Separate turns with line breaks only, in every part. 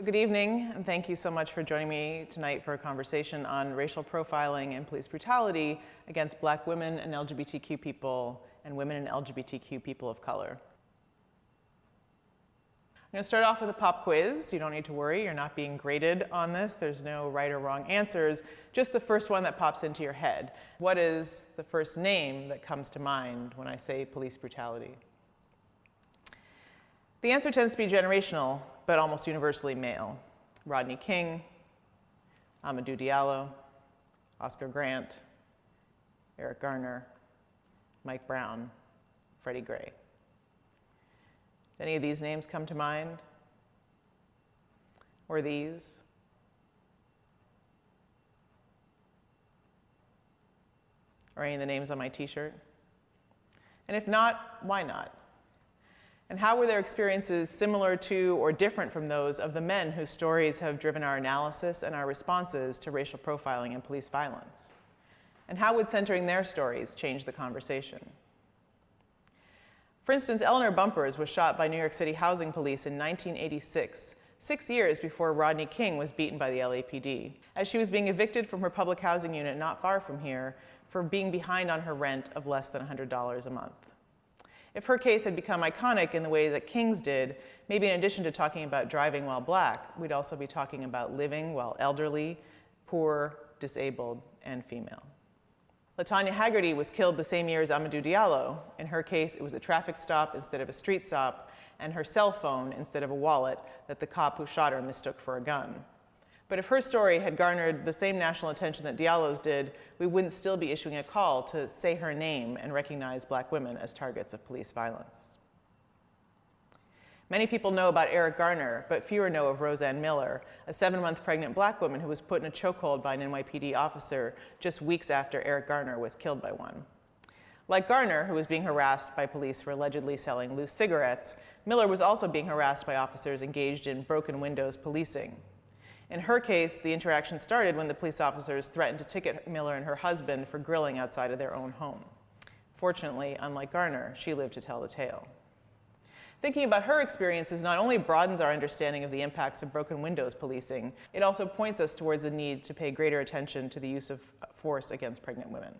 Good evening, and thank you so much for joining me tonight for a conversation on racial profiling and police brutality against Black women and LGBTQ people and women and LGBTQ people of color. I'm going to start off with a pop quiz. You don't need to worry, you're not being graded on this. There's no right or wrong answers, just the first one that pops into your head. What is the first name that comes to mind when I say police brutality? The answer tends to be generational, but almost universally male. Rodney King, Amadou Diallo, Oscar Grant, Eric Garner, Mike Brown, Freddie Gray. Any of these names come to mind? Or these? Or any of the names on my t-shirt? And if not, why not? And how were their experiences similar to or different from those of the men whose stories have driven our analysis and our responses to racial profiling and police violence? And how would centering their stories change the conversation? For instance, Eleanor Bumpers was shot by New York City housing police in 1986, 6 years before Rodney King was beaten by the LAPD, as she was being evicted from her public housing unit not far from here for being behind on her rent of less than $100 a month. If her case had become iconic in the way that King's did, maybe in addition to talking about driving while Black, we'd also be talking about living while elderly, poor, disabled, and female. LaTanya Haggerty was killed the same year as Amadou Diallo. In her case, it was a traffic stop instead of a street stop, and her cell phone instead of a wallet that the cop who shot her mistook for a gun. But if her story had garnered the same national attention that Diallo's did, we wouldn't still be issuing a call to say her name and recognize Black women as targets of police violence. Many people know about Eric Garner, but fewer know of Roseanne Miller, a 7-month pregnant Black woman who was put in a chokehold by an NYPD officer just weeks after Eric Garner was killed by one. Like Garner, who was being harassed by police for allegedly selling loose cigarettes, Miller was also being harassed by officers engaged in broken windows policing. In her case, the interaction started when the police officers threatened to ticket Miller and her husband for grilling outside of their own home. Fortunately, unlike Garner, she lived to tell the tale. Thinking about her experiences not only broadens our understanding of the impacts of broken windows policing, it also points us towards the need to pay greater attention to the use of force against pregnant women.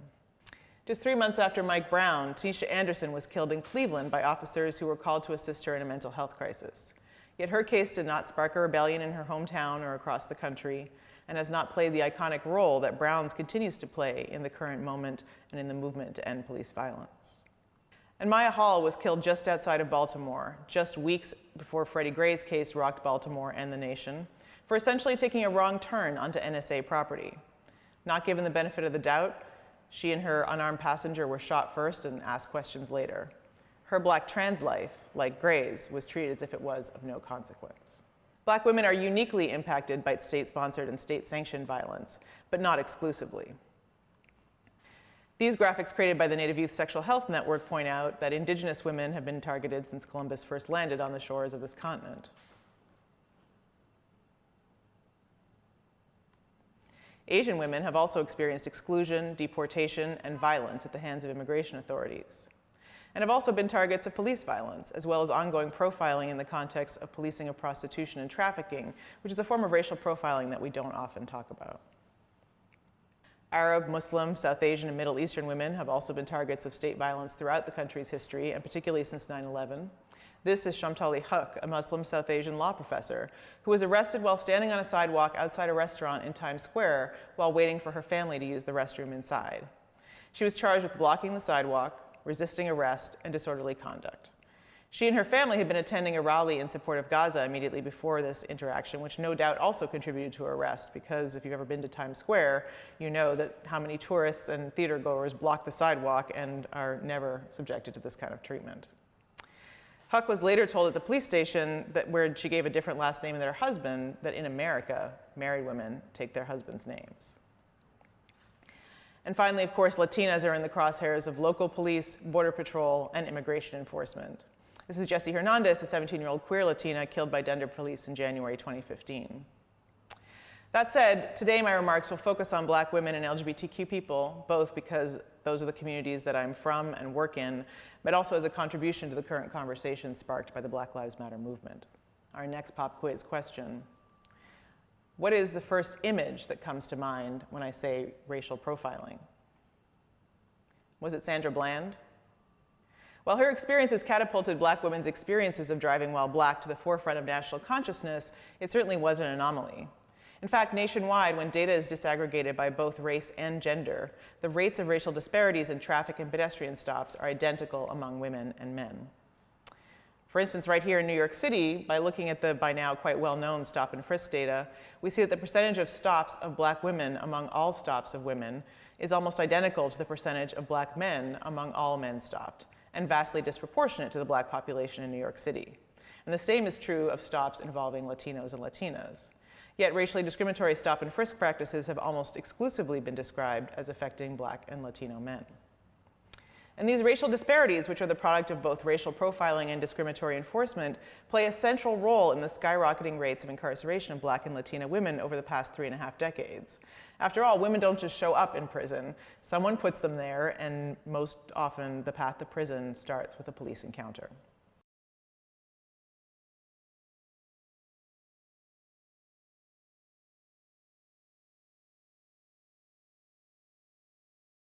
Just 3 months after Mike Brown, Alicia Anderson was killed in Cleveland by officers who were called to assist her in a mental health crisis. Yet her case did not spark a rebellion in her hometown or across the country, and has not played the iconic role that Brown's continues to play in the current moment and in the movement to end police violence. And Maya Hall was killed just outside of Baltimore, just weeks before Freddie Gray's case rocked Baltimore and the nation, for essentially taking a wrong turn onto NSA property. Not given the benefit of the doubt, she and her unarmed passenger were shot first and asked questions later. Her Black trans life, like Gray's, was treated as if it was of no consequence. Black women are uniquely impacted by state-sponsored and state-sanctioned violence, but not exclusively. These graphics created by the Native Youth Sexual Health Network point out that Indigenous women have been targeted since Columbus first landed on the shores of this continent. Asian women have also experienced exclusion, deportation, and violence at the hands of immigration authorities, and have also been targets of police violence, as well as ongoing profiling in the context of policing of prostitution and trafficking, which is a form of racial profiling that we don't often talk about. Arab, Muslim, South Asian, and Middle Eastern women have also been targets of state violence throughout the country's history, and particularly since 9/11. This is Shamtali Huq, a Muslim South Asian law professor, who was arrested while standing on a sidewalk outside a restaurant in Times Square while waiting for her family to use the restroom inside. She was charged with blocking the sidewalk, resisting arrest, and disorderly conduct. She and her family had been attending a rally in support of Gaza immediately before this interaction, which no doubt also contributed to her arrest, because if you've ever been to Times Square, you know that how many tourists and theater goers block the sidewalk and are never subjected to this kind of treatment. Huq was later told at the police station that where she gave a different last name than her husband, that in America, married women take their husbands' names. And finally, of course, Latinas are in the crosshairs of local police, border patrol, and immigration enforcement. This is Jessie Hernandez, a 17-year-old queer Latina killed by Denver police in January 2015. That said, today my remarks will focus on Black women and LGBTQ people, both because those are the communities that I'm from and work in, but also as a contribution to the current conversation sparked by the Black Lives Matter movement. Our next pop quiz question: What is the first image that comes to mind when I say racial profiling? Was it Sandra Bland? While her experiences catapulted Black women's experiences of driving while Black to the forefront of national consciousness, it certainly was an anomaly. In fact, nationwide, when data is disaggregated by both race and gender, the rates of racial disparities in traffic and pedestrian stops are identical among women and men. For instance, right here in New York City, by looking at the by now quite well-known stop and frisk data, we see that the percentage of stops of Black women among all stops of women is almost identical to the percentage of Black men among all men stopped, and vastly disproportionate to the Black population in New York City. And the same is true of stops involving Latinos and Latinas. Yet racially discriminatory stop and frisk practices have almost exclusively been described as affecting Black and Latino men. And these racial disparities, which are the product of both racial profiling and discriminatory enforcement, play a central role in the skyrocketing rates of incarceration of Black and Latina women over the past 3.5 decades. After all, women don't just show up in prison. Someone puts them there, and most often the path to prison starts with a police encounter.